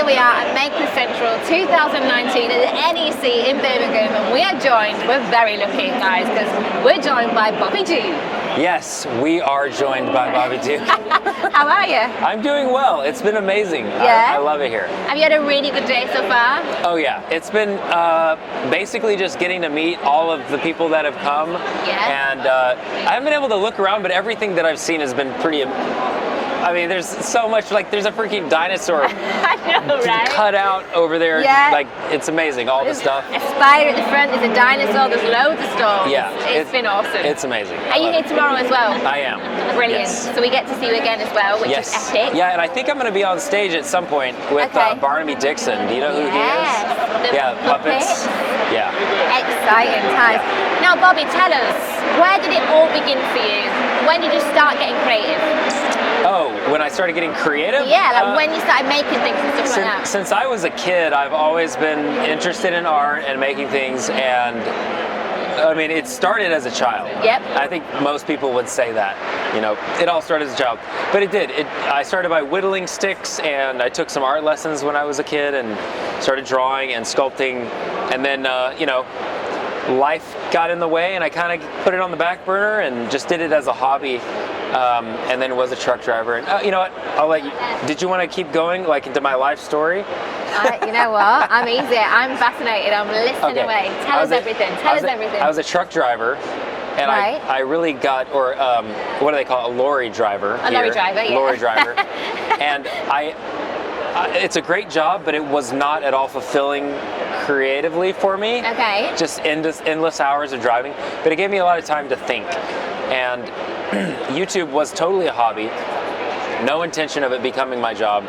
here we are at Maker Central 2019 at the NEC in Birmingham, and we are joined, we're very lucky guys, because we're joined by Bobby Duke. Yes, we are joined by Bobby Duke. How are you? I'm doing well. It's been amazing. Yeah? I love it here. Have you had a really good day so far? Oh yeah, it's been basically just getting to meet all of the people that have come. Yeah. And I haven't been able to look around, but everything that I've seen has been pretty. I mean, there's so much, like there's a freaking dinosaur I know, right? cut out over there. Yeah. Like, it's amazing, all the There's stuff. a spider at the front, there's a dinosaur, there's loads of stalls. Yeah. It's been awesome. It's amazing. Are you here tomorrow as well? I am. Brilliant. Yes. So we get to see you again as well, which Yes. is epic. Yeah, and I think I'm going to be on stage at some point with Okay. Barnaby Dixon. Do you know who he is? Yes, the Yeah, puppets. puppets. Yeah. Exciting times. Now, Bobby, tell us, where did it all begin for you? When did you start getting creative? Oh, when I started getting creative? Yeah, like when you started making things and stuff like that. Since I was a kid, I've always been interested in art and making things, and I mean, it started as a child. Yep. I think most people would say that. You know, it all started as a child. But it did. I started by whittling sticks, and I took some art lessons when I was a kid and started drawing and sculpting. And then, you know, life got in the way, and I kind of put it on the back burner and just did it as a hobby. And then was a truck driver. And you know what? I'll let you. Did you want to keep going, like, into my life story? You know what? I'm easy. I'm fascinated. I'm listening Okay. away. Tell us everything. Tell us everything. I was a truck driver, and Right. I really got, or what do they call it? A lorry driver. A lorry driver, yeah. Lorry driver. And it's a great job, but it was not at all fulfilling creatively for me. Okay. Just endless hours of driving. But it gave me a lot of time to think. And YouTube was totally a hobby. No intention of it becoming my job.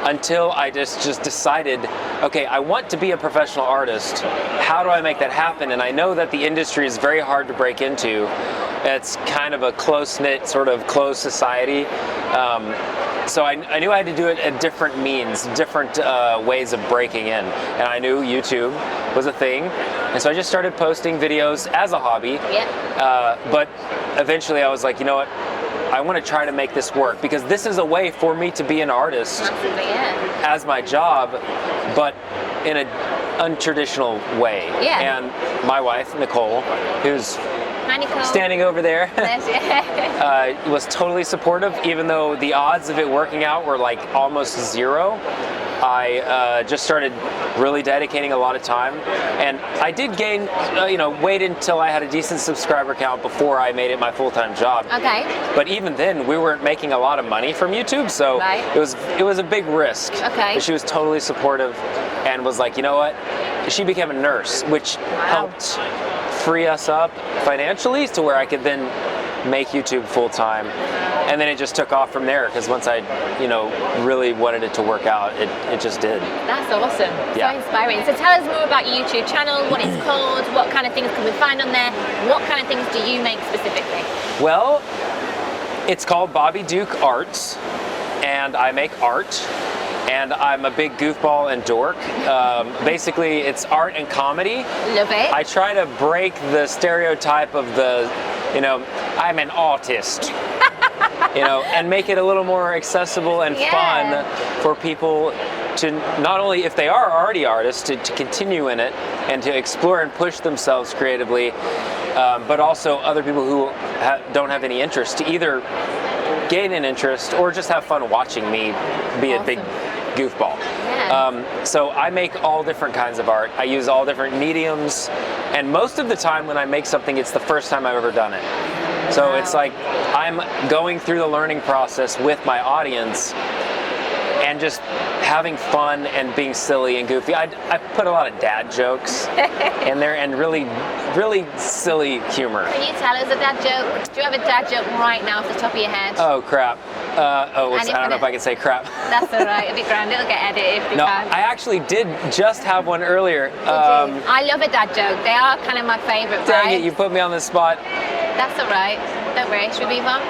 Until I just decided, okay, I want to be a professional artist. How do I make that happen? And I know that the industry is very hard to break into. It's kind of a close-knit, sort of closed society. So I knew I had to do it at different means, different ways of breaking in. And I knew YouTube was a thing. And so I just started posting videos as a hobby. Yep. But eventually I was like, you know what? I want to try to make this work, because this is a way for me to be an artist Absolutely, yeah. as my job, but in an untraditional way. Yeah. And my wife, Nicole, who's Hi, Nicole. standing over there, There's you. was totally supportive, even though the odds of it working out were like almost zero. I just started really dedicating a lot of time, and I did gain, you know, wait until I had a decent subscriber count before I made it my full-time job. Okay. But even then, we weren't making a lot of money from YouTube, so Right. it was a big risk. Okay. But she was totally supportive and was like, you know what? She became a nurse, which helped free us up financially to where I could then make YouTube full-time. And then it just took off from there, because once I, you know, really wanted it to work out, it just did. That's awesome. Yeah. So inspiring. So tell us more about your YouTube channel, what it's called, what kind of things can we find on there, what kind of things do you make specifically? Well, it's called Bobby Duke Arts, and I make art. And I'm a big goofball and dork. Basically, it's art and comedy. Love it. I try to break the stereotype of the, you know, I'm an artist, you know, and make it a little more accessible and fun for people to not only, if they are already artists, to continue in it and to explore and push themselves creatively, but also other people who don't have any interest to either gain an interest or just have fun watching me be a big goofball. Yeah. So I make all different kinds of art. I use all different mediums, and most of the time when I make something, it's the first time I've ever done it. So it's like I'm going through the learning process with my audience and just having fun and being silly and goofy. I put a lot of dad jokes in there and really, really silly humor. Can you tell us a dad joke? Do you have a dad joke right now off the top of your head? Oh crap. I don't know if I can say crap. That's all right. It'll be grand. It'll get edited if we No, can. I actually did just have one earlier. I love a dad joke. They are kind of my favourite, Dang right? it, you put me on the spot. That's all right. Don't worry. Should we move on?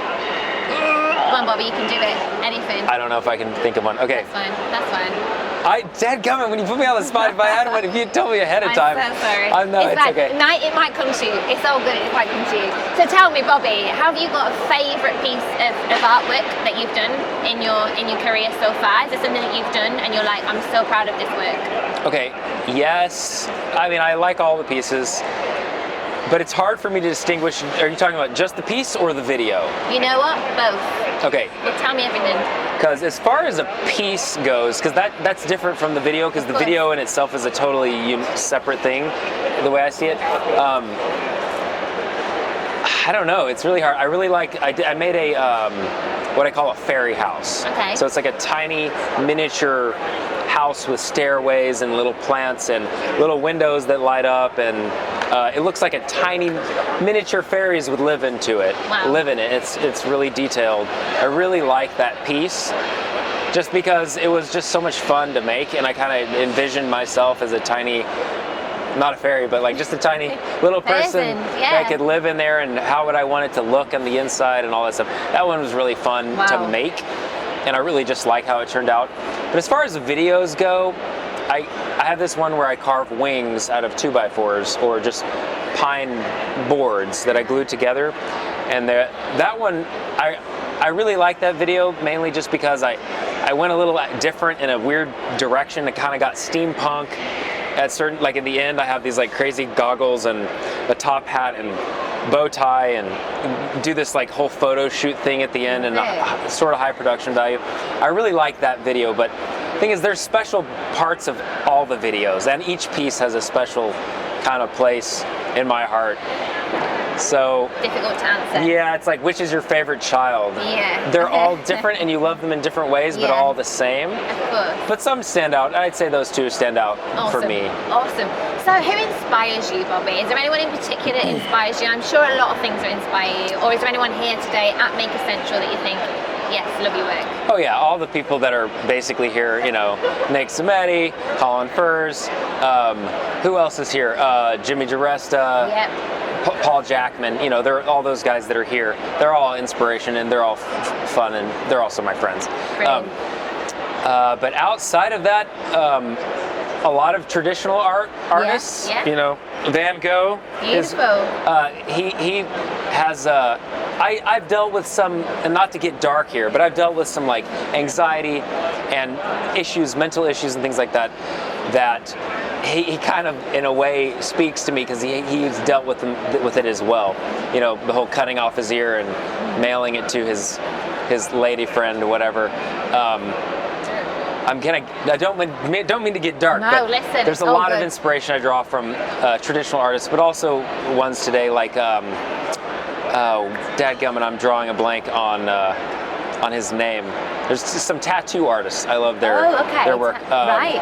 Come on, Bobby. You can do it. Anything. I don't know if I can think of one. Okay. That's fine. That's fine. Dadgummit, when you put me on the spot, if you told me ahead of time. I'm so sorry. No, it's okay. It might come to you. It's all good. It might come to you. So tell me, Bobby, have you got a favourite piece of artwork that you've done in your career so far? Is there something that you've done and you're like, I'm so proud of this work? Okay. Yes. I mean, I like all the pieces. But it's hard for me to distinguish. Are you talking about just the piece or the video? You know what? Both. Okay. Well, tell me everything. Because as far as a piece goes, because that's different from the video, because the video in itself is a totally separate thing, the way I see it. I don't know. It's really hard. I really like. I made a what I call a fairy house. Okay. So it's like a tiny miniature house with stairways and little plants and little windows that light up, and it looks like a tiny miniature fairies would live in it. It's really detailed. I really like that piece just because it was just so much fun to make, and I kind of envisioned myself as a tiny, not a fairy, but like just a tiny little person that could live in there, and how would I want it to look on the inside and all that stuff. That one was really fun to make, and I really just like how it turned out. But as far as the videos go, I have this one where I carve wings out of 2x4s or just pine boards that I glued together, and that one I really like that video, mainly just because I went a little different in a weird direction. It kind of got steampunk at certain, like in the end I have these like crazy goggles and a top hat and bow tie and do this like whole photo shoot thing at the end, and sort of high production value. I really like that video, but the thing is there's special parts of all the videos, and each piece has a special kind of place in my heart. So difficult to answer. Yeah, it's like, which is your favorite child? Yeah. They're all different and you love them in different ways, but all the same. Of course. But some stand out. I'd say those two stand out for me. Awesome. So who inspires you, Bobby? Is there anyone in particular that inspires you? I'm sure a lot of things will inspire you. Or is there anyone here today at Maker Central that you think, yes, love your work? Oh yeah, all the people that are basically here, you know, Nick Zametti, Colin Furs, who else is here? Jimmy DiResta. Yep. Paul Jackman, you know, they're all those guys that are here. They're all inspiration, and they're all fun, and they're also my friends. But outside of that, a lot of traditional artists. Yeah. You know, Van Gogh. Beautiful. He has. I've dealt with some, and not to get dark here, but I've dealt with some like anxiety and issues, mental issues, and things like that. That he kind of, in a way, speaks to me because he's dealt with it as well. You know, the whole cutting off his ear and mailing it to his lady friend or whatever. I don't mean to get dark, but listen, there's a lot of inspiration I draw from traditional artists, but also ones today like dadgummit, I'm drawing a blank on his name. There's some tattoo artists. I love their work. Right.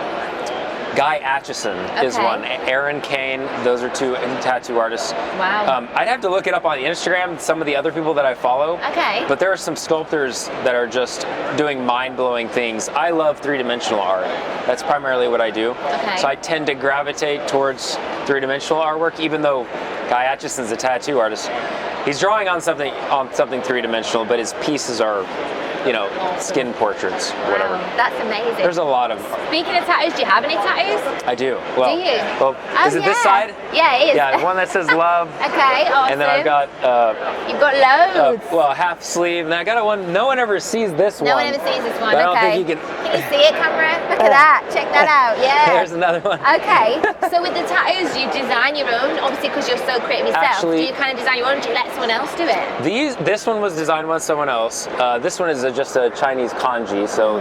Guy Aitchison is one. Aaron Kane, those are two tattoo artists. Wow. I'd have to look it up on Instagram, some of the other people that I follow. Okay. But there are some sculptors that are just doing mind-blowing things. I love three-dimensional art. That's primarily what I do. Okay. So I tend to gravitate towards three-dimensional artwork, even though Guy Aitchison's a tattoo artist. He's drawing on something three-dimensional, but his pieces are, you know, skin portraits, whatever. Wow, that's amazing. There's a lot of. Speaking of tattoos, do you have any tattoos? I do. Well, do you? Well, is it this side? Yeah, it is. Yeah, one that says love. Okay, awesome. And then I've got. You've got loads. Well, half sleeve, and I got one. No one ever sees this one. No one ever sees this one. But I don't okay. think you can. Can you see it, camera? Look at that. Check that out. Yeah. There's another one. Okay. So with the tattoos, do you design your own? Obviously, because you're so creative yourself. Actually, do you kind of design your own? Do you let someone else do it? This one was designed by someone else. This one is just a Chinese kanji, so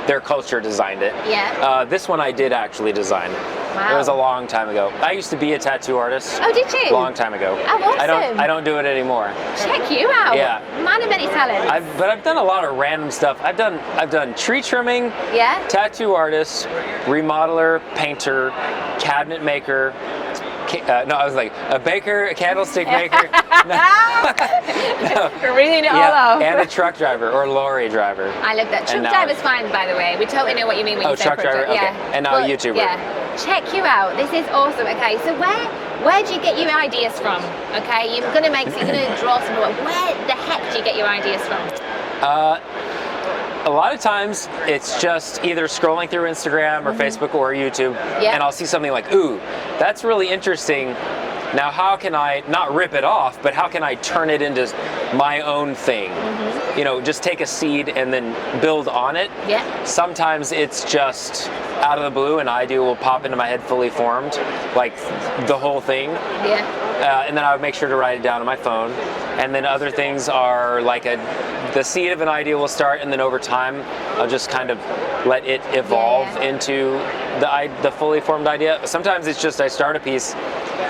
their culture designed it. Yeah. This one I did actually design. Wow. It was a long time ago. I used to be a tattoo artist. Oh, did you? Long time ago. Oh, awesome. I don't do it anymore. Check you out. Yeah. Man of many talents. But I've done a lot of random stuff. I've done tree trimming. Yeah. Tattoo artist, remodeler, painter, cabinet maker. No, I was like a baker, a candlestick maker. You're reading it all off. And a truck driver or lorry driver. I love that. Truck driver's fine, by the way. We totally know what you mean when you say truck driver. Okay. Yeah. And now a YouTuber. Yeah. Check you out. This is awesome. Okay, so where do you get your ideas from? Okay, you're gonna draw some. Where the heck do you get your ideas from? A lot of times it's just either scrolling through Instagram or Facebook or YouTube, Yeah. and I'll see something like, ooh, that's really interesting. Now, how can I not rip it off, but how can I turn it into my own thing? You know, just take a seed and then build on it. Yeah. Sometimes it's just out of the blue, an idea will pop into my head fully formed, like the whole thing. Yeah. And then I would make sure to write it down on my phone. And then other things are like the seed of an idea will start, and then over time, I'll just kind of let it evolve Yeah. into the fully formed idea. Sometimes it's just I start a piece,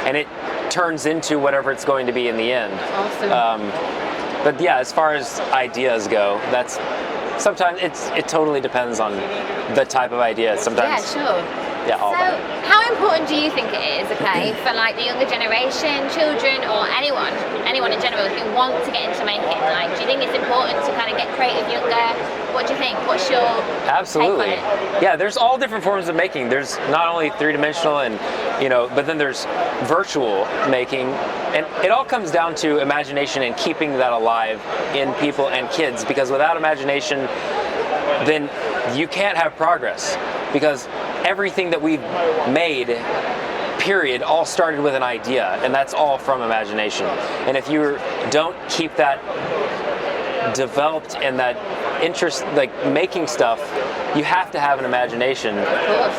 and it turns into whatever it's going to be in the end. Awesome. But yeah, as far as ideas go, that's sometimes it totally depends on the type of idea. Yeah, Sometimes, sure. yeah, all So, that. how important do you think it is, okay, for like the younger generation, children, or anyone in general who want to get into making? Like, do you think it's important to kind of get creative younger? What do you think? What's your Absolutely. take on it? Yeah, there's all different forms of making. There's not only three-dimensional and, but then there's virtual making. And it all comes down to imagination and keeping that alive in people and kids, because without imagination, then you can't have progress, because everything that we've made, period, all started with an idea, and that's all from imagination. And if you don't keep that developed and that interest, like making stuff, you have to have an imagination,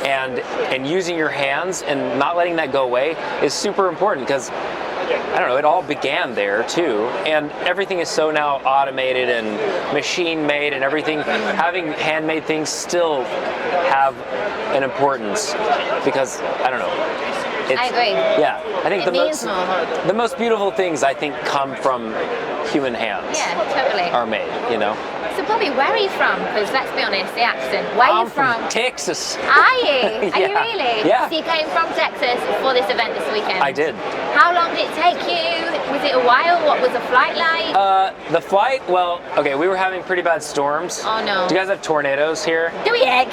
and using your hands and not letting that go away is super important, because I don't know, it all began there too, and everything is so now automated and machine made, and everything, having handmade things still have an importance, because I don't know. I agree. Yeah, I think It means more. the most beautiful things, I think, come from human hands. Yeah, totally. Are made, So, Bobby, where are you from? Because let's be honest, the accent. Where are you I'm from Texas. Are you? Are you Yeah. really? Yeah. So you came from Texas for this event this weekend? I did. How long did it take you? Was it a while? What was the flight like? The flight, well, okay, we were having pretty bad storms. Oh, no. Do you guys have tornadoes here? Do we heck?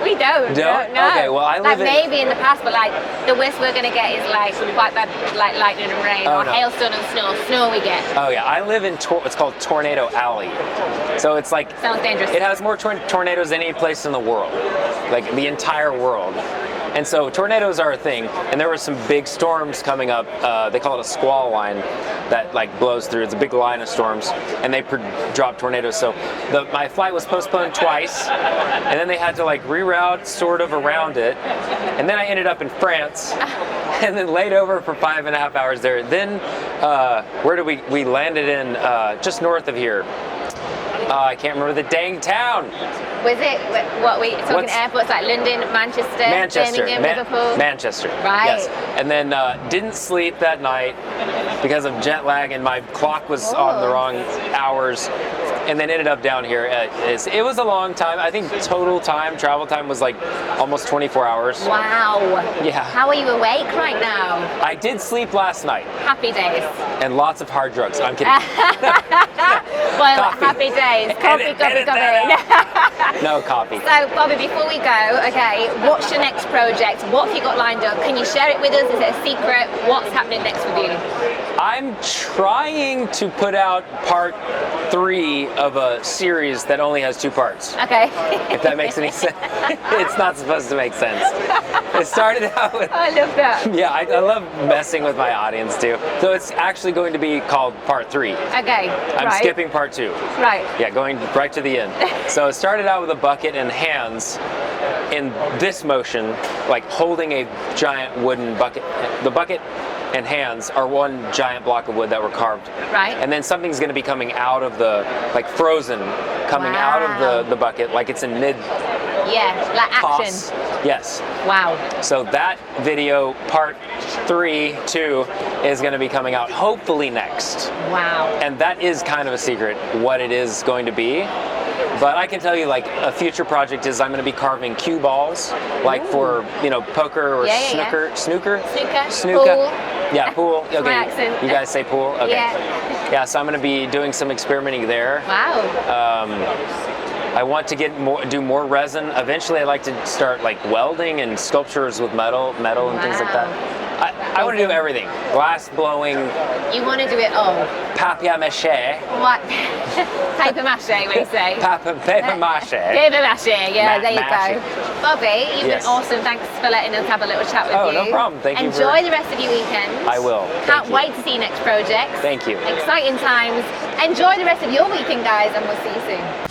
We don't. Don't? No. Okay, well, I like live in- maybe in the past, but like the worst we're gonna get is like quite bad, like lightning and rain, Oh, or no. hailstone and snow. Snow we get. Oh yeah, I live in, it's called Tornado Alley. So it's like, Sounds dangerous. it has more tornadoes than any place in the world, like the entire world. And so tornadoes are a thing, and there were some big storms coming up. They call it a squall line that like blows through. It's a big line of storms, and they drop tornadoes. So my flight was postponed twice, and then they had to like reroute sort of around it, and then I ended up in France, and then laid over for 5.5 hours there. Then where did we landed in just north of here. I can't remember the dang town. Was it what we talking What's- airports like London, Manchester, Birmingham, Liverpool? Manchester. Right. Yes. And then didn't sleep that night because of jet lag, and my clock was on the wrong hours. And then ended up down here. It was a long time. I think total travel time was like almost 24 hours. Wow. Yeah. How are you awake right now? I did sleep last night, Happy days. and lots of hard drugs. I'm kidding. Well, Coffee. happy days. Coffee, Edit coffee, that coffee. No coffee. So, Bobby, before we go, okay, what's your next project? What have you got lined up? Can you share it with us? Is it a secret? What's happening next with you? I'm trying to put out part 3 of a series that only has 2 parts. Okay. If that makes any sense. It's not supposed to make sense. It started out with, I love that. yeah, I love messing with my audience too. So it's actually going to be called part 3. Okay. I'm skipping part 2. Right. Yeah, going right to the end. So it started out with a bucket and hands in this motion, like holding a giant wooden bucket. The bucket and hands are one giant block of wood that were carved. Right. And then something's going to be coming out of the, like frozen, coming out of the bucket, like it's in mid Yeah, like action. toss. Yes. Wow. So that video, part 2, is going to be coming out hopefully next. Wow. And that is kind of a secret, what it is going to be. But I can tell you, like, a future project is I'm going to be carving cue balls, like for, poker or snooker. Snooker. Snooker. Yeah, pool. Okay. my accent. You guys say pool? Okay. Yeah. Yeah, so I'm going to be doing some experimenting there. Wow. I want to do more resin. Eventually, I'd like to start like welding and sculptures with metal and things like that. I want to do everything. Glass blowing, You want to do it all. papier mâché, What? Paper mache, we say. paper mâché. Paper mache, yeah, there you Mache. go. Bobby, you've Yes. been awesome. Thanks for letting us have a little chat with you. Oh, no problem. Thank you for- Enjoy the rest of your weekend. I will. Can't Thank you. wait to see your next project. Thank you. Exciting times. Enjoy the rest of your weekend, guys, and we'll see you soon.